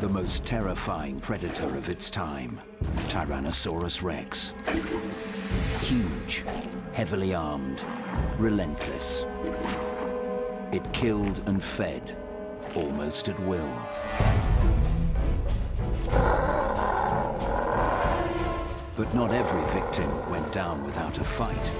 the most terrifying predator of its time, Tyrannosaurus Rex. Huge, heavily armed, relentless. It killed and fed, almost at will. But not every victim went down without a fight.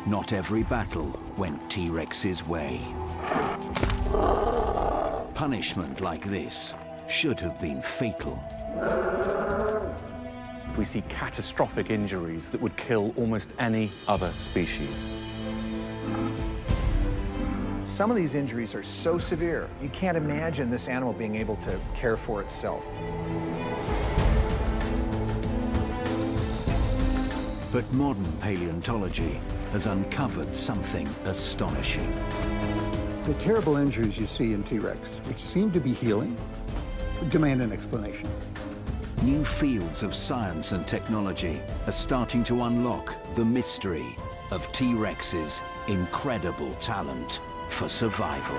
Not every battle went T-Rex's way. Punishment like this should have been fatal. We see catastrophic injuries that would kill almost any other species. Some of these injuries are so severe, you can't imagine this animal being able to care for itself. But modern paleontology has uncovered something astonishing. The terrible injuries you see in T-Rex, which seem to be healing, demand an explanation. New fields of science and technology are starting to unlock the mystery of T-Rex's incredible talent for survival.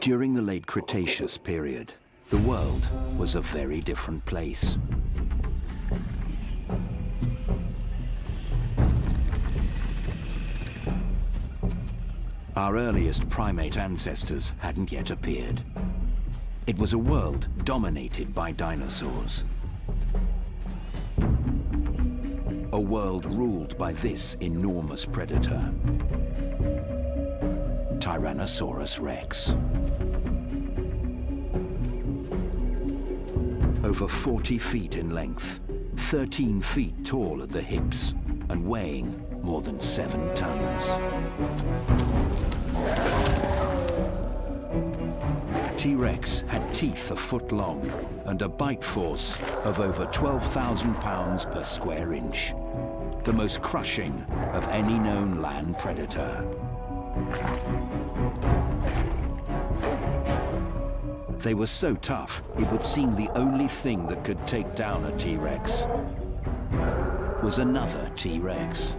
During the late Cretaceous period, the world was a very different place. Our earliest primate ancestors hadn't yet appeared. It was a world dominated by dinosaurs. A world ruled by this enormous predator, Tyrannosaurus Rex. Over 40 feet in length, 13 feet tall at the hips, and weighing more than 7 tons. T-Rex had teeth a foot long and a bite force of over 12,000 pounds per square inch, the most crushing of any known land predator. They were so tough, it would seem the only thing that could take down a T-Rex was another T-Rex.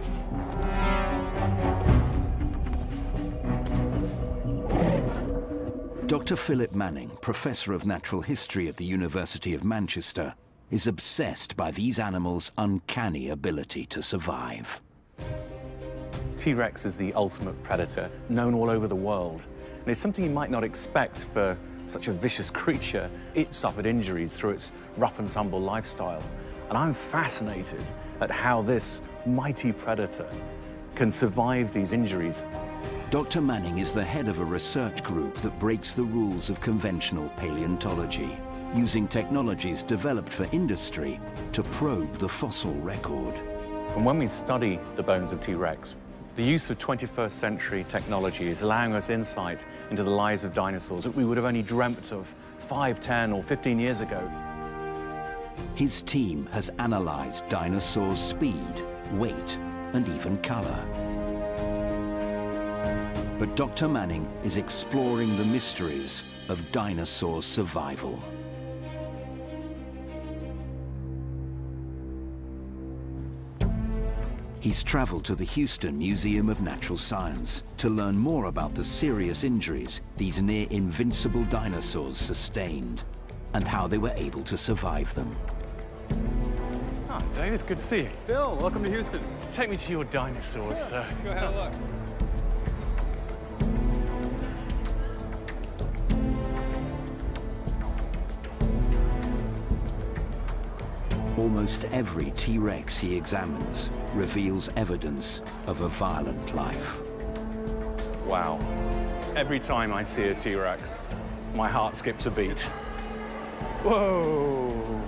Dr. Philip Manning, Professor of Natural History at the University of Manchester, is obsessed by these animals' uncanny ability to survive. T-Rex is the ultimate predator, known all over the world. And it's something you might not expect for such a vicious creature. It suffered injuries through its rough and tumble lifestyle. And I'm fascinated at how this mighty predator can survive these injuries. Dr. Manning is the head of a research group that breaks the rules of conventional paleontology, using technologies developed for industry to probe the fossil record. And when we study the bones of T-Rex, the use of 21st century technology is allowing us insight into the lives of dinosaurs that we would have only dreamt of 5, 10, or 15 years ago. His team has analyzed dinosaurs' speed, weight, and even color. But Dr. Manning is exploring the mysteries of dinosaur survival. He's traveled to the Houston Museum of Natural Science to learn more about the serious injuries these near-invincible dinosaurs sustained and how they were able to survive them. Ah, David, good to see you. Phil, welcome to Houston. Take me to your dinosaurs, Sure. sir. Go have a look. Almost every T-Rex he examines reveals evidence of a violent life. Wow. Every time I see a T-Rex, my heart skips a beat. Whoa!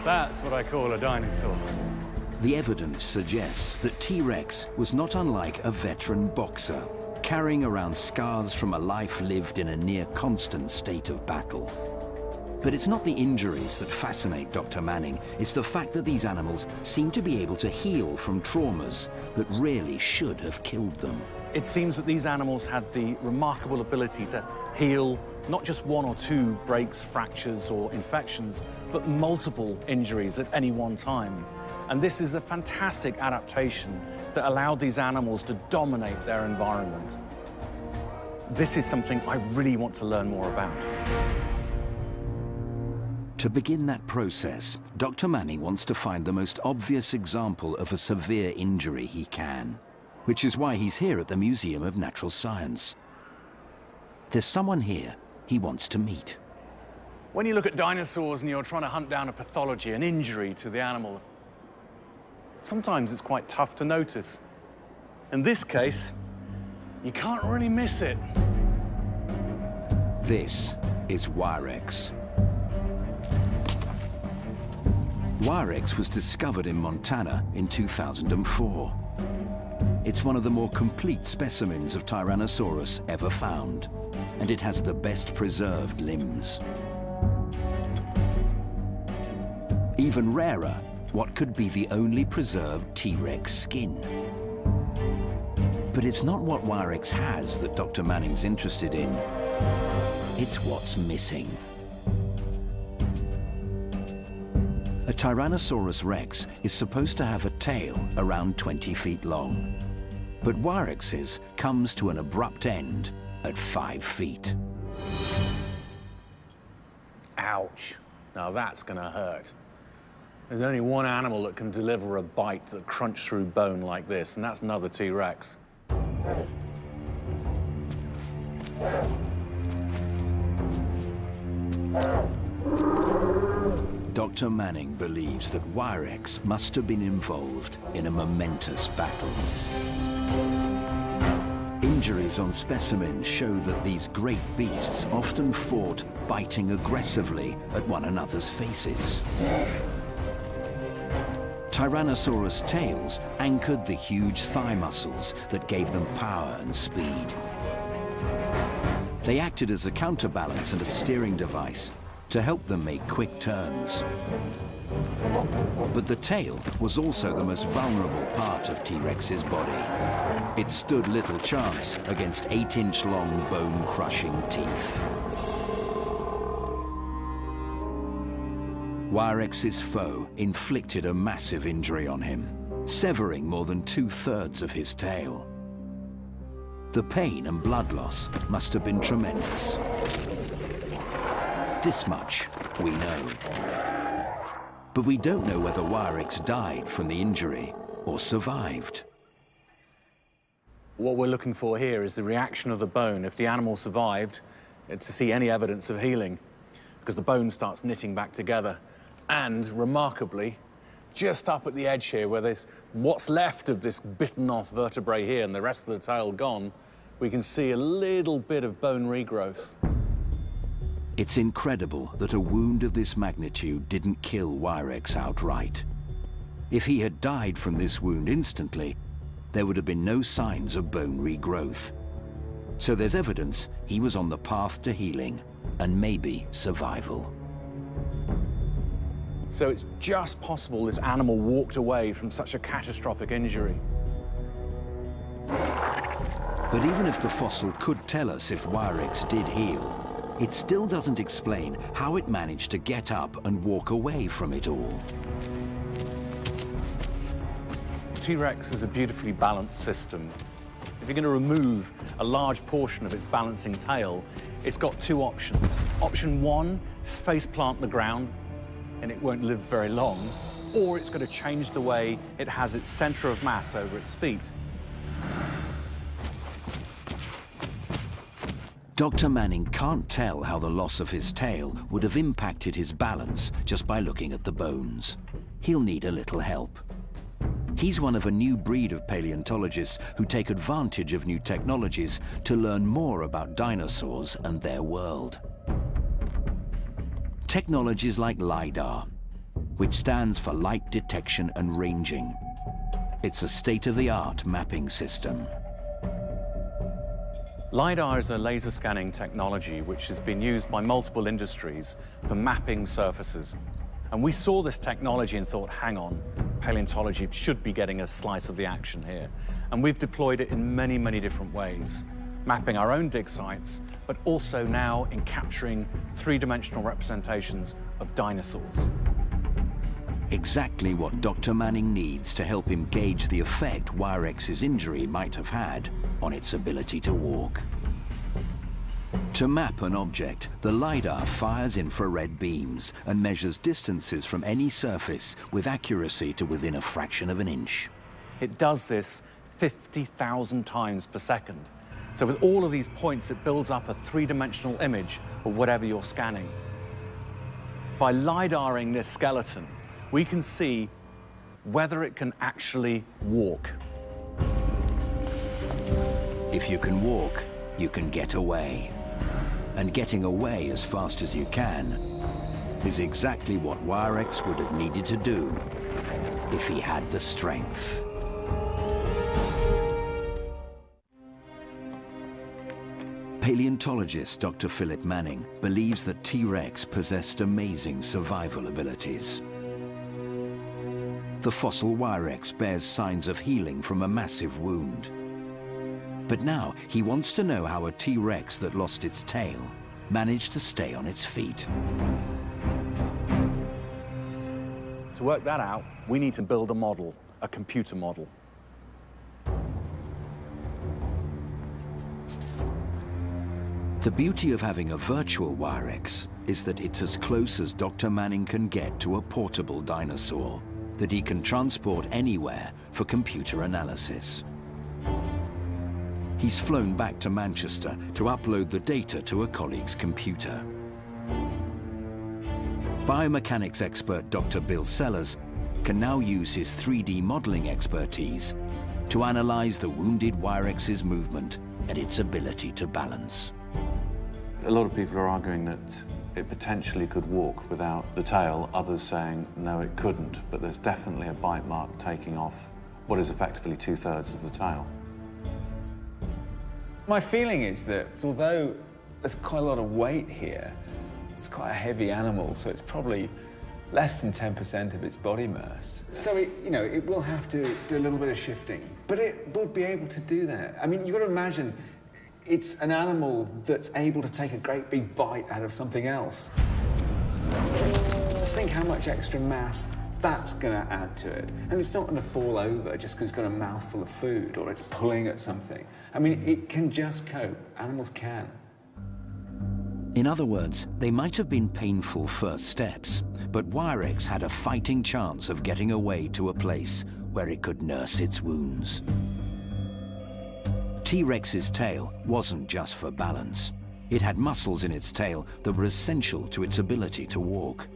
That's what I call a dinosaur. The evidence suggests that T-Rex was not unlike a veteran boxer, carrying around scars from a life lived in a near-constant state of battle. But it's not the injuries that fascinate Dr. Manning, it's the fact that these animals seem to be able to heal from traumas that really should have killed them. It seems that these animals had the remarkable ability to heal not just one or two breaks, fractures, or infections, but multiple injuries at any one time. And this is a fantastic adaptation that allowed these animals to dominate their environment. This is something I really want to learn more about. To begin that process, Dr. Manning wants to find the most obvious example of a severe injury he can, which is why he's here at the Museum of Natural Science. There's someone here he wants to meet. When you look at dinosaurs and you're trying to hunt down a pathology, an injury to the animal, sometimes it's quite tough to notice. In this case, you can't really miss it. This is T.Rex. T.Rex was discovered in Montana in 2004. It's one of the more complete specimens of Tyrannosaurus ever found, and it has the best preserved limbs. Even rarer, what could be the only preserved T-Rex skin. But it's not what T.Rex has that Dr. Manning's interested in. It's what's missing. A Tyrannosaurus rex is supposed to have a tail around 20 feet long, but T.Rex's comes to an abrupt end at 5 feet. Ouch. Now that's gonna hurt. There's only one animal that can deliver a bite that crunches through bone like this, and that's another T-Rex. Dr. Manning believes that T.Rex must have been involved in a momentous battle. Injuries on specimens show that these great beasts often fought biting aggressively at one another's faces. Tyrannosaurus tails anchored the huge thigh muscles that gave them power and speed. They acted as a counterbalance and a steering device to help them make quick turns. But the tail was also the most vulnerable part of T-Rex's body. It stood little chance against 8-inch long bone-crushing teeth. T-Rex's foe inflicted a massive injury on him, severing more than 2/3 of his tail. The pain and blood loss must have been tremendous. This much we know. But we don't know whether T-Rex died from the injury or survived. What we're looking for here is the reaction of the bone if the animal survived, to see any evidence of healing, because the bone starts knitting back together. And remarkably, just up at the edge here, where there's what's left of this bitten off vertebrae here and the rest of the tail gone, we can see a little bit of bone regrowth. It's incredible that a wound of this magnitude didn't kill T-Rex outright. If he had died from this wound instantly, there would have been no signs of bone regrowth. So there's evidence he was on the path to healing and maybe survival. So it's just possible this animal walked away from such a catastrophic injury. But even if the fossil could tell us if T-Rex did heal, it still doesn't explain how it managed to get up and walk away from it all. T-Rex is a beautifully balanced system. If you're going to remove a large portion of its balancing tail, it's got two options. Option one, face plant the ground, and it won't live very long, or it's going to change the way it has its center of mass over its feet. Dr. Manning can't tell how the loss of his tail would have impacted his balance just by looking at the bones. He'll need a little help. He's one of a new breed of paleontologists who take advantage of new technologies to learn more about dinosaurs and their world. Technologies like LiDAR, which stands for Light Detection and Ranging. It's a state-of-the-art mapping system. LiDAR is a laser scanning technology which has been used by multiple industries for mapping surfaces. And we saw this technology and thought, hang on, paleontology should be getting a slice of the action here. And we've deployed it in many, many different ways, mapping our own dig sites, but also now in capturing three-dimensional representations of dinosaurs. Exactly what Dr. Manning needs to help him gauge the effect Wirex's injury might have had on its ability to walk. To map an object, the LiDAR fires infrared beams and measures distances from any surface with accuracy to within a fraction of an inch. It does this 50,000 times per second. So with all of these points, it builds up a three-dimensional image of whatever you're scanning. By LiDARing this skeleton, we can see whether it can actually walk. If you can walk, you can get away. And getting away as fast as you can is exactly what Wirex would have needed to do if he had the strength. Paleontologist Dr. Philip Manning believes that T-Rex possessed amazing survival abilities. The fossil Wirex bears signs of healing from a massive wound. But now he wants to know how a T-Rex that lost its tail managed to stay on its feet. To work that out, we need to build a model, a computer model. The beauty of having a virtual Wirex is that it's as close as Dr. Manning can get to a portable dinosaur that he can transport anywhere for computer analysis. He's flown back to Manchester to upload the data to a colleague's computer. Biomechanics expert Dr. Bill Sellers can now use his 3D modeling expertise to analyze the wounded Wirex's movement and its ability to balance. A lot of people are arguing that it potentially could walk without the tail, others saying no, it couldn't, but there's definitely a bite mark taking off what is effectively 2/3 of the tail. My feeling is that although there's quite a lot of weight here, it's quite a heavy animal, so it's probably less than 10% of its body mass. So it will have to do a little bit of shifting, but it would be able to do that. I mean, you've got to imagine it's an animal that's able to take a great big bite out of something else. Just think how much extra mass that's going to add to it. And it's not going to fall over just because it's got a mouthful of food or it's pulling at something. I mean, it can just cope. Animals can. In other words, they might have been painful first steps, but Wirex had a fighting chance of getting away to a place where it could nurse its wounds. T-Rex's tail wasn't just for balance. It had muscles in its tail that were essential to its ability to walk.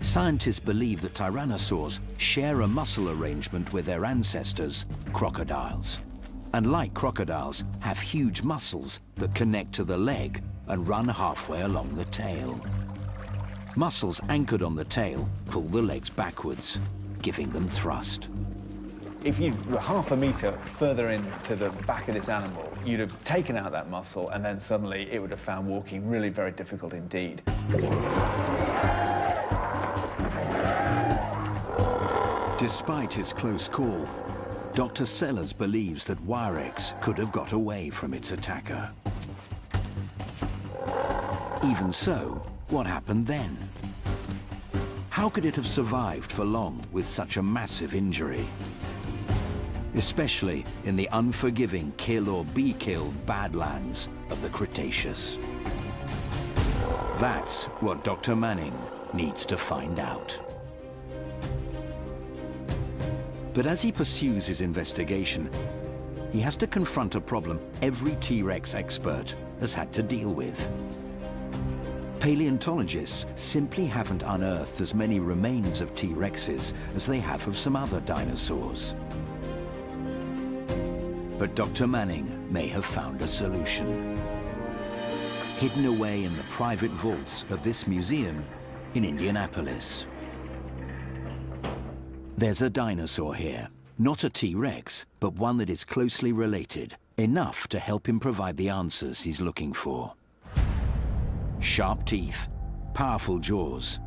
Scientists believe that tyrannosaurs share a muscle arrangement with their ancestors, crocodiles. And like crocodiles, have huge muscles that connect to the leg and run halfway along the tail. Muscles anchored on the tail pull the legs backwards, giving them thrust. If you were half a metre further into the back of this animal, you'd have taken out that muscle and then suddenly it would have found walking really very difficult indeed. Despite his close call, Dr. Sellers believes that Wirex could have got away from its attacker. Even so, what happened then? How could it have survived for long with such a massive injury? Especially in the unforgiving kill or be killed badlands of the Cretaceous. That's what Dr. Manning needs to find out. But as he pursues his investigation, he has to confront a problem every T-Rex expert has had to deal with. Paleontologists simply haven't unearthed as many remains of T-Rexes as they have of some other dinosaurs. But Dr. Manning may have found a solution. Hidden away in the private vaults of this museum in Indianapolis. There's a dinosaur here, not a T-Rex, but one that is closely related enough to help him provide the answers he's looking for. Sharp teeth, powerful jaws,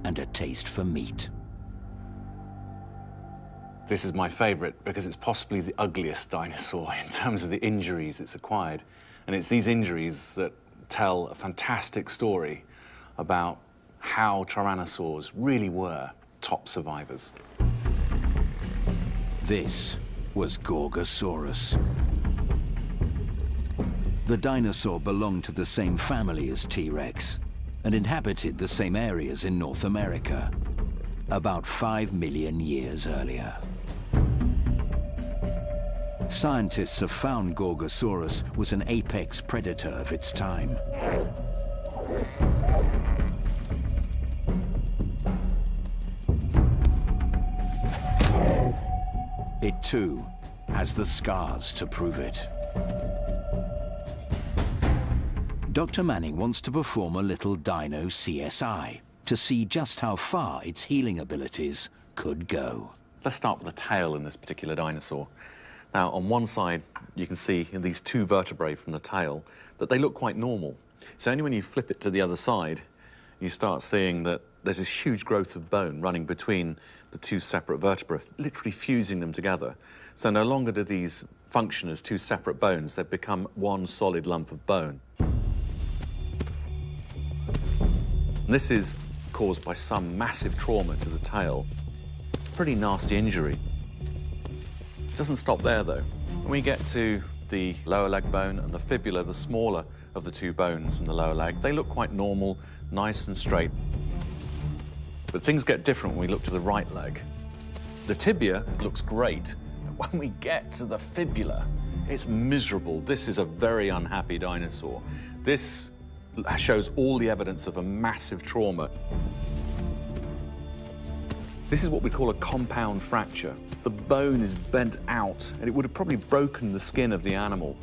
and a taste for meat. This is my favorite because it's possibly the ugliest dinosaur in terms of the injuries it's acquired. And it's these injuries that tell a fantastic story about how tyrannosaurs really were top survivors. This was Gorgosaurus. The dinosaur belonged to the same family as T.Rex and inhabited the same areas in North America about 5 million years earlier. Scientists have found Gorgosaurus was an apex predator of its time. It too has the scars to prove it. Dr. Manning wants to perform a little dino CSI to see just how far its healing abilities could go. Let's start with the tail in this particular dinosaur. Now, on one side, you can see in these two vertebrae from the tail that they look quite normal. It's only when you flip it to the other side, you start seeing that there's this huge growth of bone running between the two separate vertebrae, literally fusing them together. So no longer do these function as two separate bones, they've become one solid lump of bone. And this is caused by some massive trauma to the tail. Pretty nasty injury. It doesn't stop there, though. When we get to the lower leg bone and the fibula, the smaller of the two bones in the lower leg, they look quite normal, nice and straight. But things get different when we look to the right leg. The tibia looks great, but when we get to the fibula, it's miserable. This is a very unhappy dinosaur. This shows all the evidence of a massive trauma. This is what we call a compound fracture. The bone is bent out, and it would have probably broken the skin of the animal.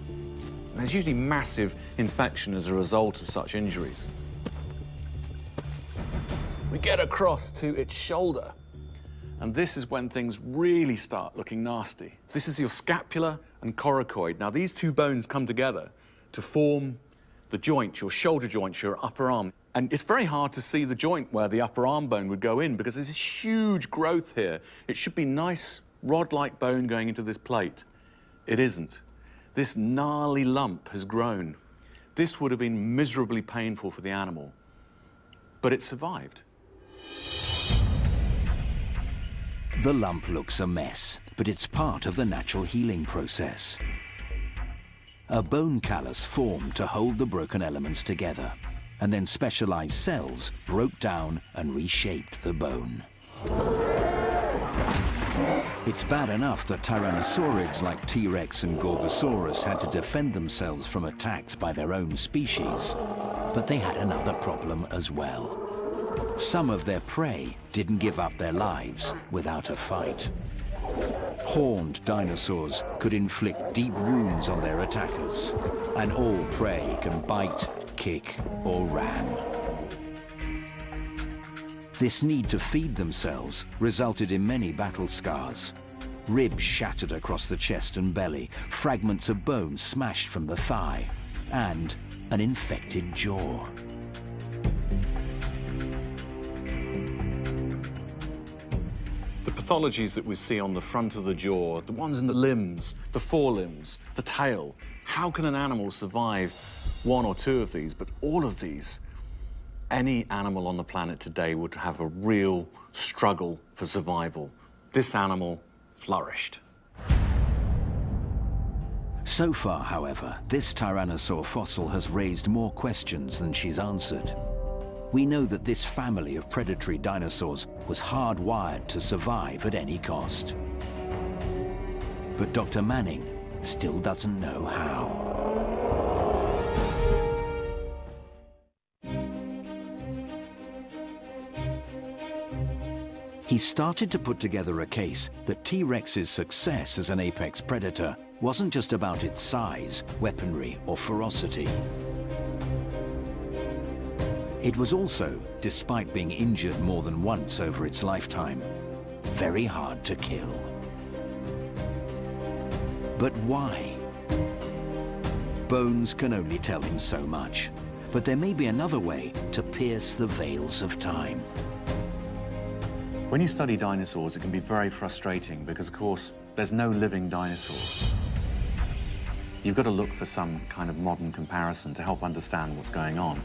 And there's usually massive infection as a result of such injuries. We get across to its shoulder, and this is when things really start looking nasty. This is your scapula and coracoid. Now, these two bones come together to form the joint, your shoulder joint, your upper arm. And it's very hard to see the joint where the upper arm bone would go in because there's this huge growth here. It should be nice rod-like bone going into this plate. It isn't. This gnarly lump has grown. This would have been miserably painful for the animal, but it survived. The lump looks a mess, but it's part of the natural healing process. A bone callus formed to hold the broken elements together, and then specialized cells broke down and reshaped the bone. It's bad enough that tyrannosaurids like T.Rex and Gorgosaurus had to defend themselves from attacks by their own species, but they had another problem as well. Some of their prey didn't give up their lives without a fight. Horned dinosaurs could inflict deep wounds on their attackers, and all prey can bite, kick, or ram. This need to feed themselves resulted in many battle scars. Ribs shattered across the chest and belly, fragments of bone smashed from the thigh, and an infected jaw. The pathologies that we see on the front of the jaw, the ones in the limbs, the forelimbs, the tail, how can an animal survive one or two of these? But all of these, any animal on the planet today would have a real struggle for survival. This animal flourished. So far, however, this tyrannosaur fossil has raised more questions than she's answered. We know that this family of predatory dinosaurs was hardwired to survive at any cost. But Dr. Manning still doesn't know how. He started to put together a case that T.Rex's success as an apex predator wasn't just about its size, weaponry, or ferocity. It was also, despite being injured more than once over its lifetime, very hard to kill. But why Bones can only tell him so much, but there may be another way to pierce the veils of time. When you study dinosaurs, it can be very frustrating because, of course, there's no living dinosaurs. You've got to look for some kind of modern comparison to help understand what's going on.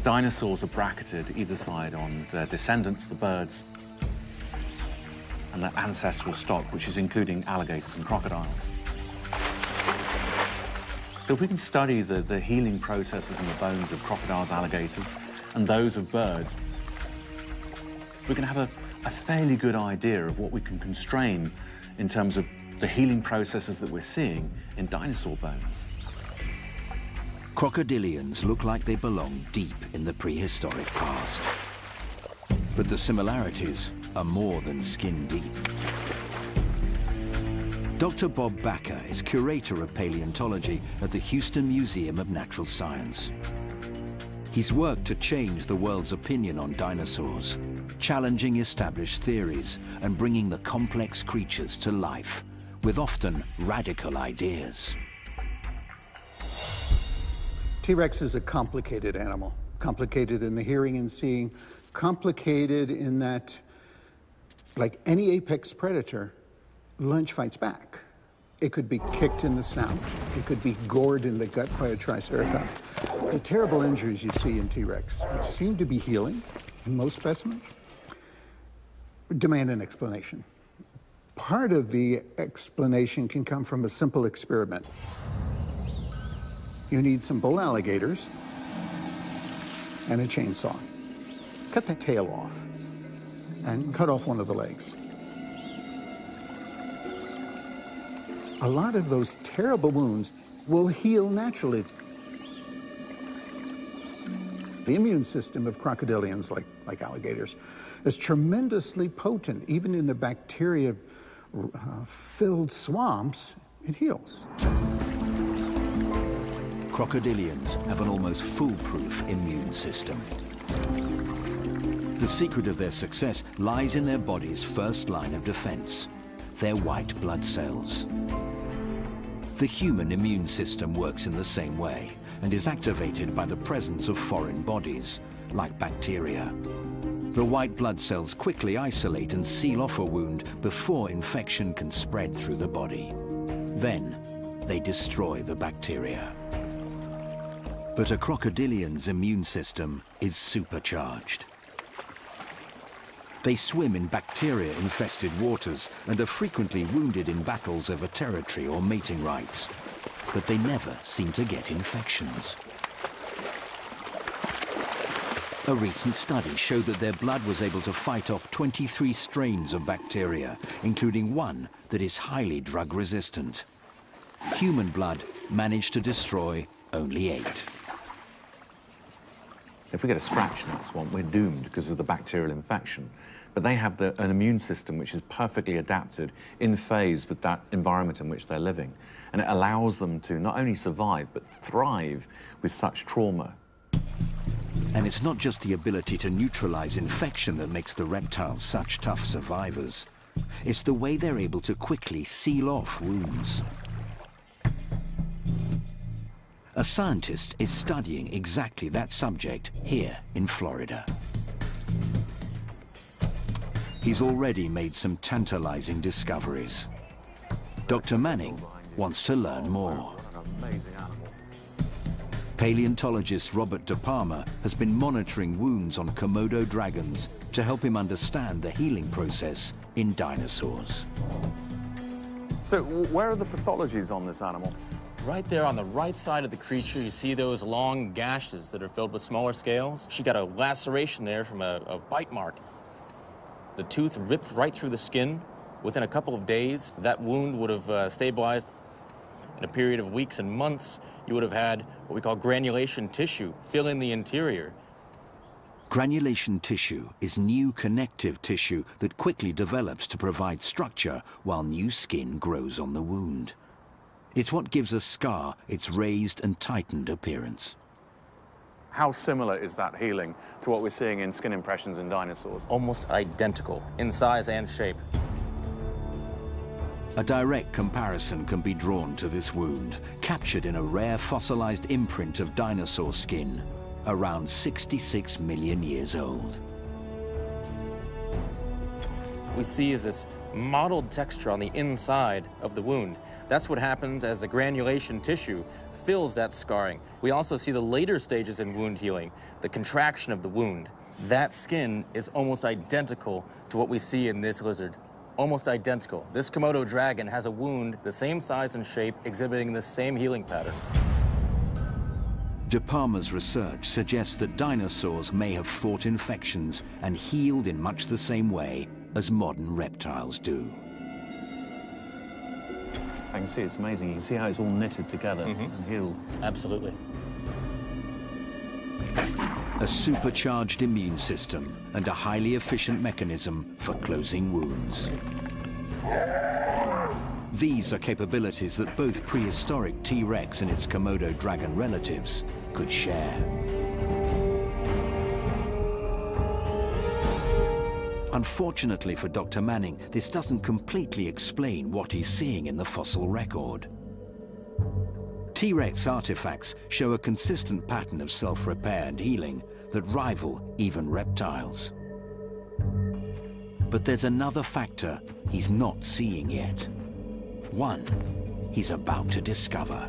Dinosaurs are bracketed either side on their descendants, the birds, and their ancestral stock, which is including alligators and crocodiles. So if we can study the healing processes in the bones of crocodiles, alligators, and those of birds, we can have a fairly good idea of what we can constrain in terms of the healing processes that we're seeing in dinosaur bones. Crocodilians look like they belong deep in the prehistoric past. But the similarities are more than skin deep. Dr. Bob Backer is curator of paleontology at the Houston Museum of Natural Science. He's worked to change the world's opinion on dinosaurs, challenging established theories and bringing the complex creatures to life with often radical ideas. T-Rex is a complicated animal, complicated in the hearing and seeing, complicated in that, like any apex predator, lunge fights back. It could be kicked in the snout. It could be gored in the gut by a triceratops. The terrible injuries you see in T-Rex, which seem to be healing in most specimens, demand an explanation. Part of the explanation can come from a simple experiment. You need some bull alligators and a chainsaw. Cut that tail off and cut off one of the legs. A lot of those terrible wounds will heal naturally. The immune system of crocodilians, like alligators, is tremendously potent. Even in the bacteria-filled swamps, it heals. Crocodilians have an almost foolproof immune system. The secret of their success lies in their body's first line of defense, their white blood cells. The human immune system works in the same way and is activated by the presence of foreign bodies, like bacteria. The white blood cells quickly isolate and seal off a wound before infection can spread through the body. Then, they destroy the bacteria. But a crocodilian's immune system is supercharged. They swim in bacteria-infested waters and are frequently wounded in battles over territory or mating rights. But they never seem to get infections. A recent study showed that their blood was able to fight off 23 strains of bacteria, including one that is highly drug-resistant. Human blood managed to destroy only 8. If we get a scratch in that swamp, we're doomed because of the bacterial infection. But they have an immune system which is perfectly adapted in phase with that environment in which they're living. And it allows them to not only survive, but thrive with such trauma. And it's not just the ability to neutralize infection that makes the reptiles such tough survivors. It's the way they're able to quickly seal off wounds. A scientist is studying exactly that subject here in Florida. He's already made some tantalizing discoveries. Dr. Manning wants to learn more. Paleontologist Robert De Palma has been monitoring wounds on Komodo dragons to help him understand the healing process in dinosaurs. So where are the pathologies on this animal? Right there on the right side of the creature, you see those long gashes that are filled with smaller scales. She got a laceration there from a bite mark. The tooth ripped right through the skin. Within a couple of days, that wound would have stabilized. In a period of weeks and months, you would have had what we call granulation tissue filling the interior. Granulation tissue is new connective tissue that quickly develops to provide structure while new skin grows on the wound. It's what gives a scar its raised and tightened appearance. How similar is that healing to what we're seeing in skin impressions in dinosaurs? Almost identical in size and shape. A direct comparison can be drawn to this wound, captured in a rare fossilized imprint of dinosaur skin, around 66 million years old. We see is this mottled texture on the inside of the wound. That's what happens as the granulation tissue fills that scarring. We also see the later stages in wound healing, the contraction of the wound. That skin is almost identical to what we see in this lizard. Almost identical. This Komodo dragon has a wound the same size and shape, exhibiting the same healing patterns. De Palma's research suggests that dinosaurs may have fought infections and healed in much the same way as modern reptiles do. I can see it's amazing. You can see how it's all knitted together and healed. Absolutely. A supercharged immune system and a highly efficient mechanism for closing wounds. These are capabilities that both prehistoric T.Rex and its Komodo dragon relatives could share. Unfortunately for Dr. Manning, this doesn't completely explain what he's seeing in the fossil record. T.Rex artifacts show a consistent pattern of self-repair and healing that rival even reptiles. But there's another factor he's not seeing yet. One he's about to discover.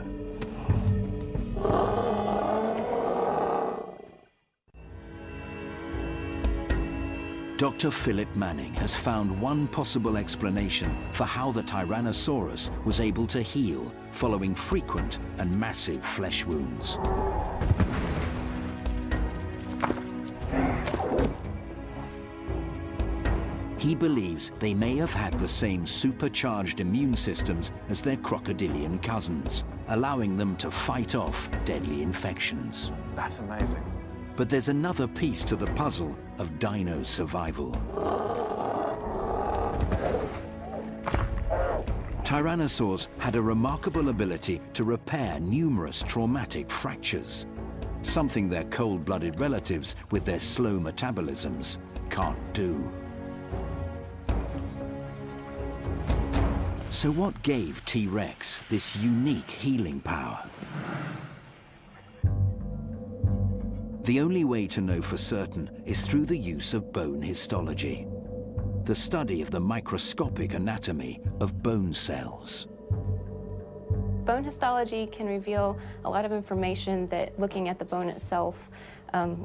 Dr. Philip Manning has found one possible explanation for how the Tyrannosaurus was able to heal following frequent and massive flesh wounds. He believes they may have had the same supercharged immune systems as their crocodilian cousins, allowing them to fight off deadly infections. That's amazing. But there's another piece to the puzzle of dino survival. Tyrannosaurs had a remarkable ability to repair numerous traumatic fractures, something their cold-blooded relatives with their slow metabolisms can't do. So what gave T.Rex this unique healing power? The only way to know for certain is through the use of bone histology, the study of the microscopic anatomy of bone cells. Bone histology can reveal a lot of information that looking at the bone itself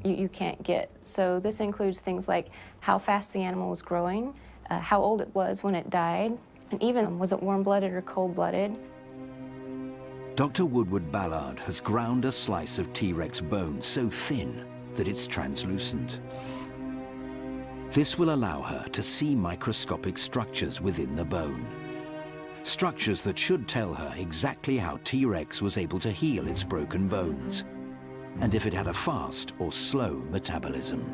you can't get. So this includes things like how fast the animal was growing, how old it was when it died, and even was it warm-blooded or cold-blooded. Dr. Woodward Ballard has ground a slice of T.Rex bone so thin that it's translucent. This will allow her to see microscopic structures within the bone. Structures that should tell her exactly how T.Rex was able to heal its broken bones, and if it had a fast or slow metabolism.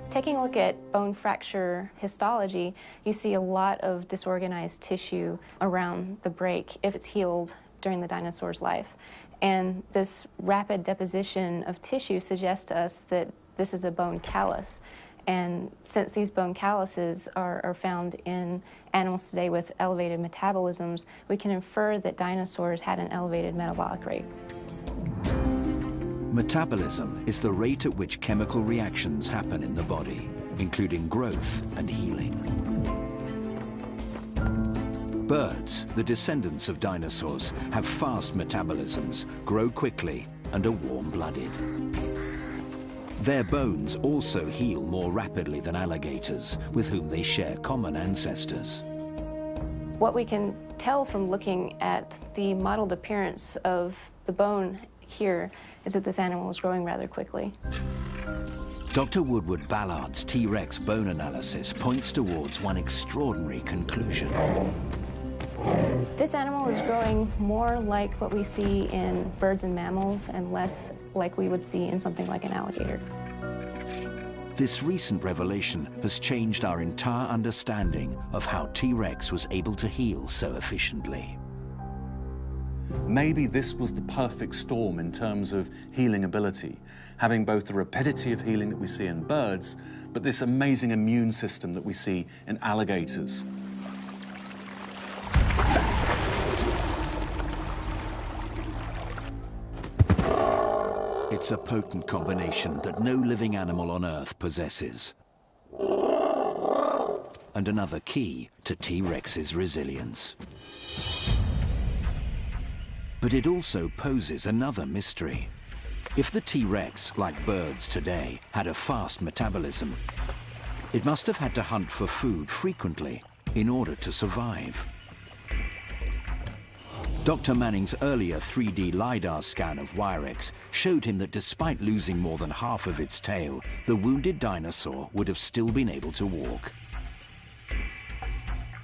Taking a look at bone fracture histology, you see a lot of disorganized tissue around the break if it's healed during the dinosaur's life. And this rapid deposition of tissue suggests to us that this is a bone callus. And since these bone calluses are found in animals today with elevated metabolisms, we can infer that dinosaurs had an elevated metabolic rate. Metabolism is the rate at which chemical reactions happen in the body, including growth and healing. Birds, the descendants of dinosaurs, have fast metabolisms, grow quickly, and are warm-blooded. Their bones also heal more rapidly than alligators, with whom they share common ancestors. What we can tell from looking at the mottled appearance of the bone here is that this animal is growing rather quickly. Dr. Woodward Ballard's T.Rex bone analysis points towards one extraordinary conclusion. This animal is growing more like what we see in birds and mammals and less like we would see in something like an alligator. This recent revelation has changed our entire understanding of how T.Rex was able to heal so efficiently. Maybe this was the perfect storm in terms of healing ability, having both the rapidity of healing that we see in birds, but this amazing immune system that we see in alligators. It's a potent combination that no living animal on Earth possesses. And another key to T-Rex's resilience. But it also poses another mystery. If the T-Rex, like birds today, had a fast metabolism, it must have had to hunt for food frequently in order to survive. Dr. Manning's earlier 3D LiDAR scan of Wirex showed him that despite losing more than half of its tail, the wounded dinosaur would have still been able to walk.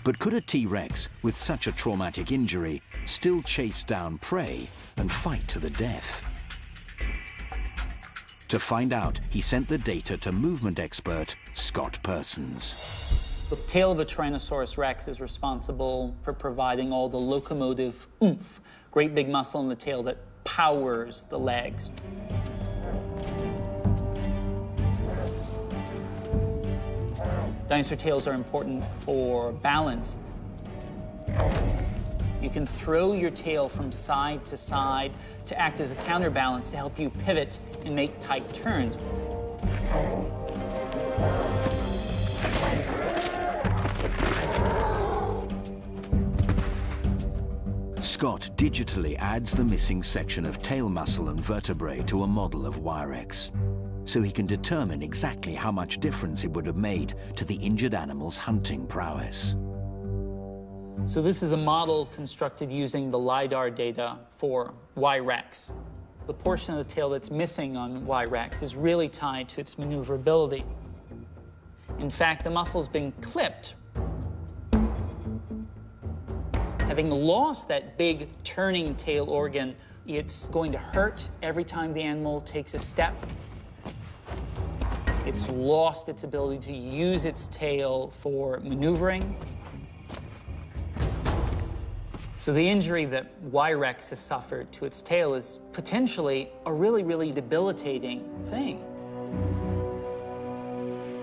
But could a T-Rex with such a traumatic injury still chase down prey and fight to the death? To find out, he sent the data to movement expert Scott Persons. The tail of a Tyrannosaurus rex is responsible for providing all the locomotive oomph, great big muscle in the tail that powers the legs. Dinosaur tails are important for balance. You can throw your tail from side to act as a counterbalance to help you pivot and make tight turns. Scott digitally adds the missing section of tail muscle and vertebrae to a model of Wirex, so he can determine exactly how much difference it would have made to the injured animal's hunting prowess. So this is a model constructed using the LiDAR data for Wirex. The portion of the tail that's missing on Wirex is really tied to its maneuverability. In fact, the muscle's been clipped. Having lost that big turning tail organ, it's going to hurt every time the animal takes a step. It's lost its ability to use its tail for maneuvering. So the injury that Wirex has suffered to its tail is potentially a really, really debilitating thing.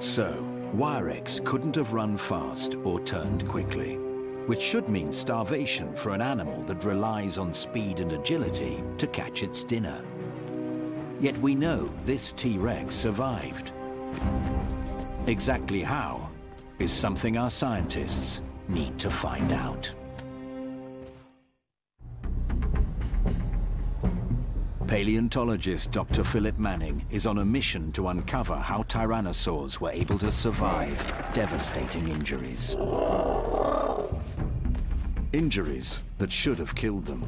So, Wirex couldn't have run fast or turned quickly, which should mean starvation for an animal that relies on speed and agility to catch its dinner. Yet we know this T-Rex survived. Exactly how is something our scientists need to find out. Paleontologist Dr. Philip Manning is on a mission to uncover how tyrannosaurs were able to survive devastating injuries. Injuries that should have killed them.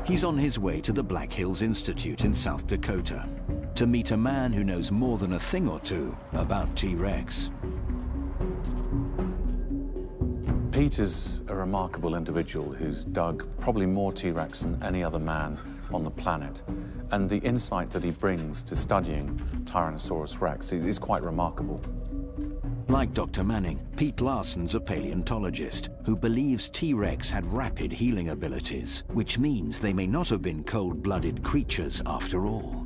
He's on his way to the Black Hills Institute in South Dakota to meet a man who knows more than a thing or two about T-Rex. Pete is a remarkable individual who's dug probably more T-Rex than any other man on the planet. And the insight that he brings to studying Tyrannosaurus rex is quite remarkable. Like Dr. Manning, Pete Larson's a paleontologist who believes T-Rex had rapid healing abilities, which means they may not have been cold-blooded creatures after all.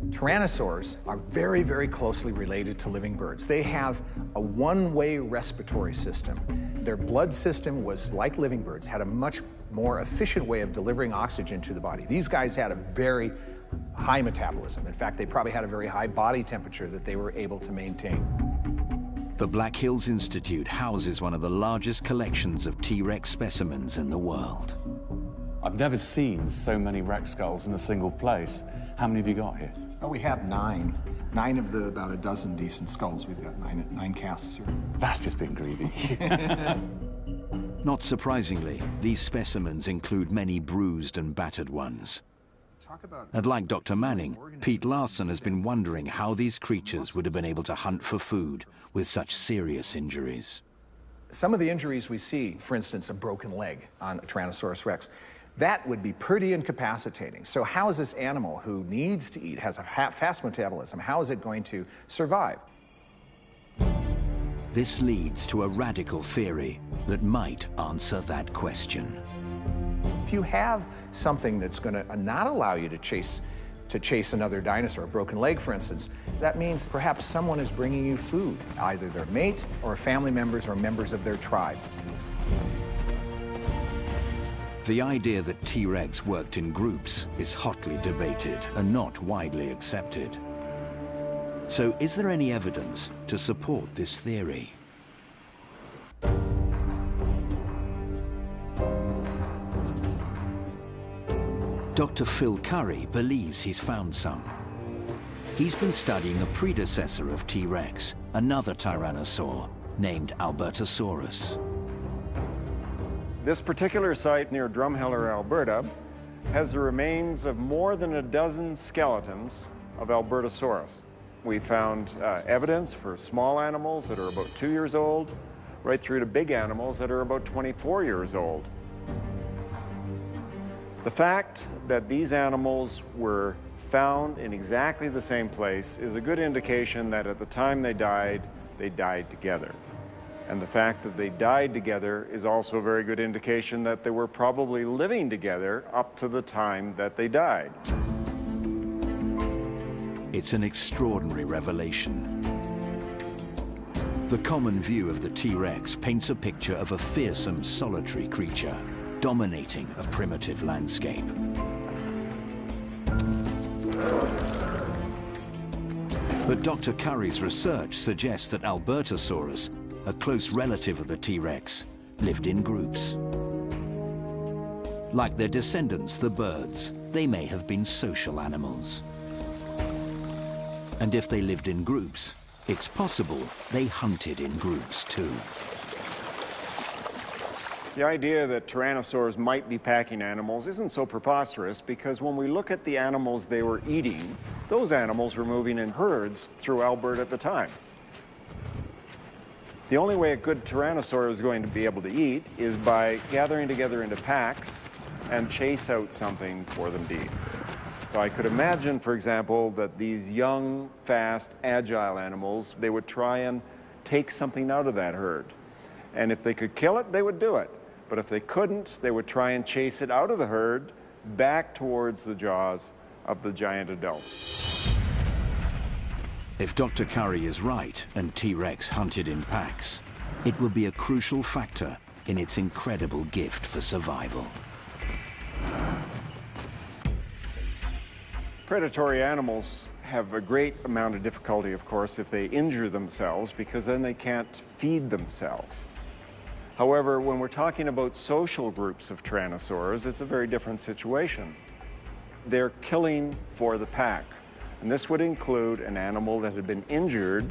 Tyrannosaurs are very, very closely related to living birds. They have a one-way respiratory system. Their blood system was, like living birds, had a much more efficient way of delivering oxygen to the body. These guys had a very high metabolism. In fact, they probably had a very high body temperature that they were able to maintain. The Black Hills Institute houses one of the largest collections of T-Rex specimens in the world. I've never seen so many Rex skulls in a single place. How many have you got here? Oh, we have 9. 9 of the about a dozen decent skulls. We've got nine casts here. That's just been greedy. Not surprisingly, these specimens include many bruised and battered ones. And like Dr. Manning, Pete Larson has been wondering how these creatures would have been able to hunt for food with such serious injuries. Some of the injuries we see, for instance, a broken leg on a Tyrannosaurus rex, that would be pretty incapacitating. So how is this animal who needs to eat, has a fast metabolism, how is it going to survive? This leads to a radical theory that might answer that question. If you have something that's going to not allow you to chase another dinosaur, a broken leg, for instance, that means perhaps someone is bringing you food, either their mate or family members or members of their tribe. The idea that T-Rex worked in groups is hotly debated and not widely accepted. So is there any evidence to support this theory? Dr. Phil Curry believes he's found some. He's been studying a predecessor of T-Rex, another tyrannosaur named Albertosaurus. This particular site near Drumheller, Alberta, has the remains of more than a dozen skeletons of Albertosaurus. We found evidence for small animals that are about 2 years old, right through to big animals that are about 24 years old. The fact that these animals were found in exactly the same place is a good indication that at the time they died together. And the fact that they died together is also a very good indication that they were probably living together up to the time that they died. It's an extraordinary revelation. The common view of the T-Rex paints a picture of a fearsome, solitary creature dominating a primitive landscape. But Dr. Curry's research suggests that Albertosaurus, a close relative of the T-Rex, lived in groups. Like their descendants, the birds, they may have been social animals. And if they lived in groups, it's possible they hunted in groups too. The idea that tyrannosaurs might be packing animals isn't so preposterous because when we look at the animals they were eating, those animals were moving in herds through Alberta at the time. The only way a good tyrannosaur is going to be able to eat is by gathering together into packs and chase out something for them to eat. So I could imagine, for example, that these young, fast, agile animals, they would try and take something out of that herd. And if they could kill it, they would do it. But if they couldn't, they would try and chase it out of the herd back towards the jaws of the giant adults. If Dr. Curry is right and T-Rex hunted in packs, it will be a crucial factor in its incredible gift for survival. Predatory animals have a great amount of difficulty, of course, if they injure themselves, because then they can't feed themselves. However, when we're talking about social groups of tyrannosaurs, it's a very different situation. They're killing for the pack. And this would include an animal that had been injured,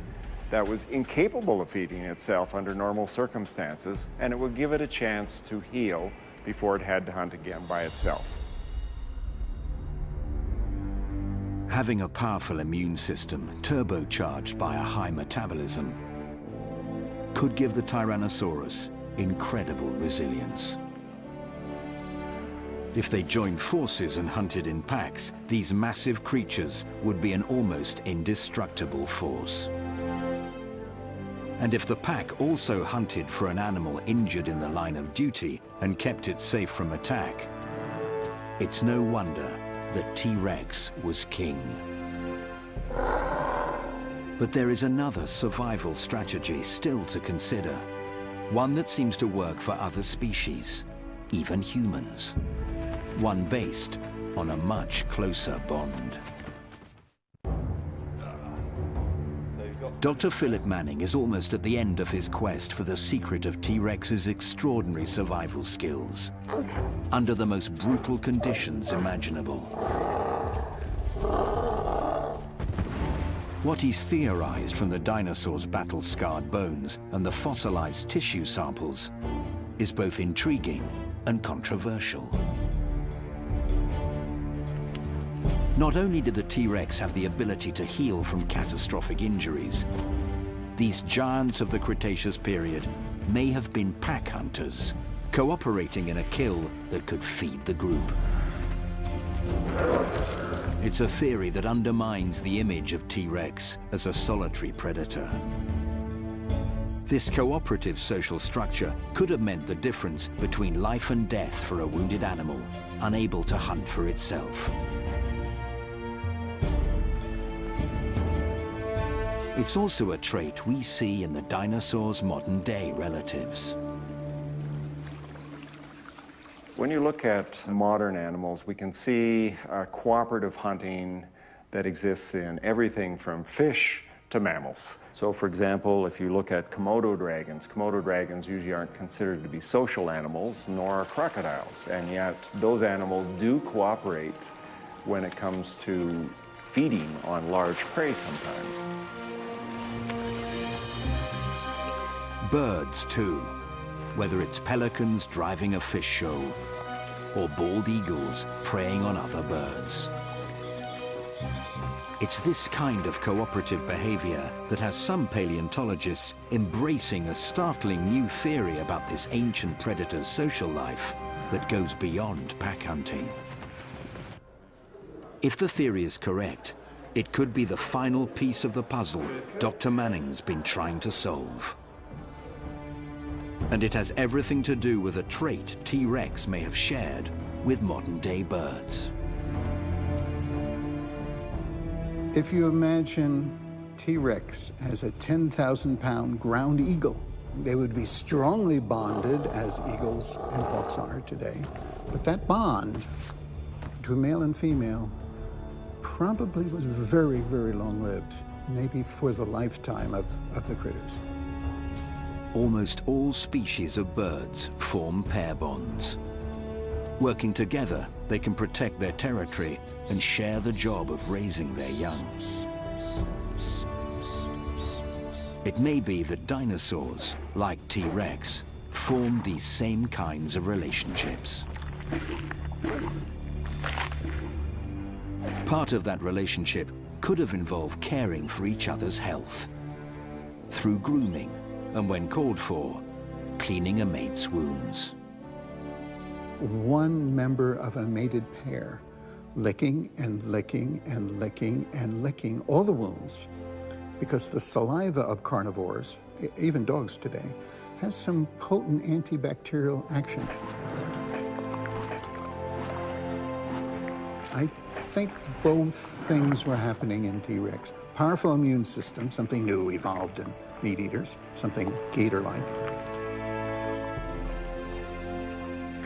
that was incapable of feeding itself under normal circumstances, and it would give it a chance to heal before it had to hunt again by itself. Having a powerful immune system turbocharged by a high metabolism could give the Tyrannosaurus incredible resilience. If they joined forces and hunted in packs, these massive creatures would be an almost indestructible force. And if the pack also hunted for an animal injured in the line of duty and kept it safe from attack, it's no wonder that T-Rex was king. But there is another survival strategy still to consider, one that seems to work for other species, even humans. One based on a much closer bond. Dr. Philip Manning is almost at the end of his quest for the secret of T-Rex's extraordinary survival skills, under the most brutal conditions imaginable. What he's theorized from the dinosaur's battle-scarred bones and the fossilized tissue samples is both intriguing and controversial. Not only did the T-Rex have the ability to heal from catastrophic injuries, these giants of the Cretaceous period may have been pack hunters, cooperating in a kill that could feed the group. It's a theory that undermines the image of T-Rex as a solitary predator. This cooperative social structure could have meant the difference between life and death for a wounded animal, unable to hunt for itself. It's also a trait we see in the dinosaurs' modern-day relatives. When you look at modern animals, we can see cooperative hunting that exists in everything from fish to mammals. So for example, if you look at Komodo dragons usually aren't considered to be social animals, nor are crocodiles. And yet those animals do cooperate when it comes to feeding on large prey sometimes. Birds too, whether it's pelicans driving a fish show or bald eagles preying on other birds. It's this kind of cooperative behavior that has some paleontologists embracing a startling new theory about this ancient predator's social life that goes beyond pack hunting. If the theory is correct, it could be the final piece of the puzzle Dr. Manning's been trying to solve. And it has everything to do with a trait T.Rex may have shared with modern-day birds. If you imagine T.Rex as a 10,000-pound ground eagle, they would be strongly bonded, as eagles and hawks are today. But that bond between male and female probably was very, very long-lived, maybe for the lifetime of the critters. Almost all species of birds form pair bonds. Working together, they can protect their territory and share the job of raising their young. It may be that dinosaurs, like T.Rex, formed these same kinds of relationships. Part of that relationship could have involved caring for each other's health through grooming and, when called for, cleaning a mate's wounds. One member of a mated pair licking and licking and licking and licking all the wounds, because the saliva of carnivores, even dogs today, has some potent antibacterial action. I think both things were happening in T.Rex. Powerful immune system, something new evolved in meat eaters, something gator-like.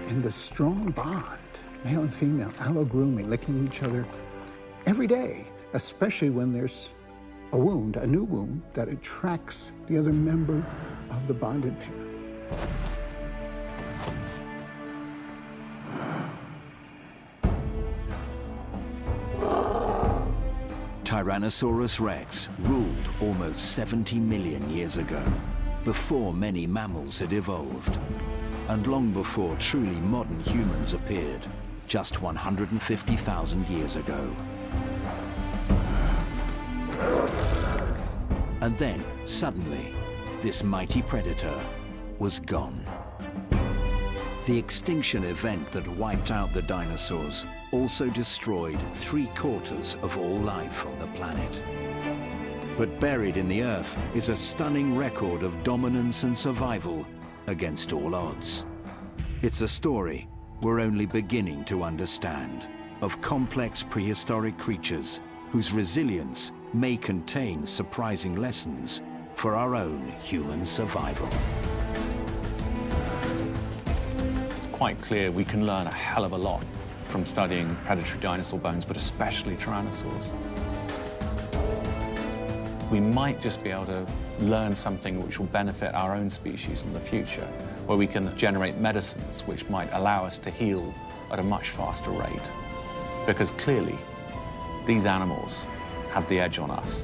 And the strong bond, male and female, allo-grooming, licking each other every day, especially when there's a wound, a new wound, that attracts the other member of the bonded pair. Tyrannosaurus rex ruled almost 70 million years ago, before many mammals had evolved, and long before truly modern humans appeared, just 150,000 years ago. And then, suddenly, this mighty predator was gone. The extinction event that wiped out the dinosaurs also destroyed 3/4 of all life on the planet. But buried in the earth is a stunning record of dominance and survival against all odds. It's a story we're only beginning to understand, of complex prehistoric creatures whose resilience may contain surprising lessons for our own human survival. It's quite clear we can learn a hell of a lot from studying predatory dinosaur bones, but especially tyrannosaurs. We might just be able to learn something which will benefit our own species in the future, where we can generate medicines which might allow us to heal at a much faster rate. Because clearly, these animals have the edge on us.